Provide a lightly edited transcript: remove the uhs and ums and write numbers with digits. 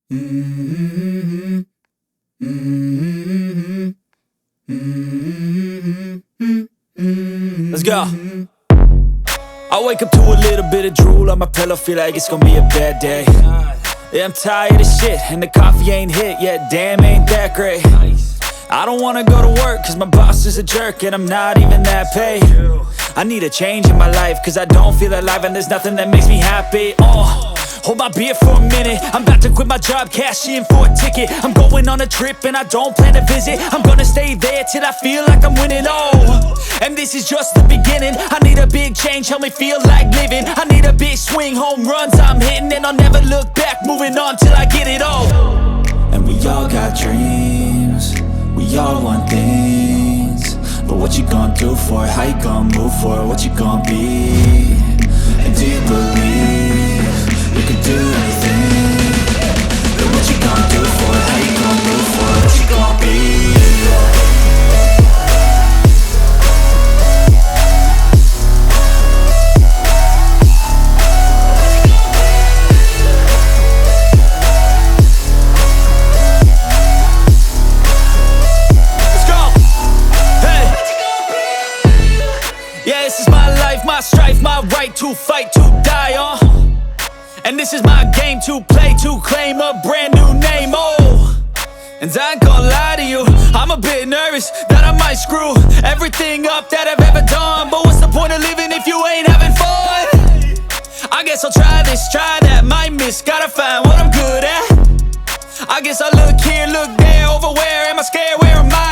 Mm-hmm. Mm-hmm. Mm-hmm. Let's go. I wake up to a little bit of drool on my pillow, feel like it's gonna be a bad day. Yeah, I'm tired of shit, and the coffee ain't hit yet, damn, ain't that great. I don't wanna go to work, cause my boss is a jerk, and I'm not even that paid. I need a change in my life, cause I don't feel alive, and there's nothing that makes me happy. Hold my beer for a minute, I'm about to quit my job, cash in for a ticket. I'm going on a trip and I don't plan to visit. I'm gonna stay there till I feel like I'm winning, and this is just the beginning. I need a big change, help me feel like living. I need a big swing, home runs I'm hitting, and I'll never look back, moving on till I get it all. And we all got dreams, we all want things, but what you gonna do for it? How you gonna move for it? What you gonna be? And do you believe you can do anything? But what you gonna do for it? How you gonna move for it? What you gonna be? Yeah, this is my life, my strife, my right to fight, to die on. And this is my game to play, to claim a brand new name, And I ain't gonna lie to you, I'm a bit nervous that I might screw everything up that I've ever done. But what's the point of living if you ain't having fun? I guess I'll try this, try that, might miss, gotta find what I'm good at. I guess I look here, look there, over where am I scared, where am I at?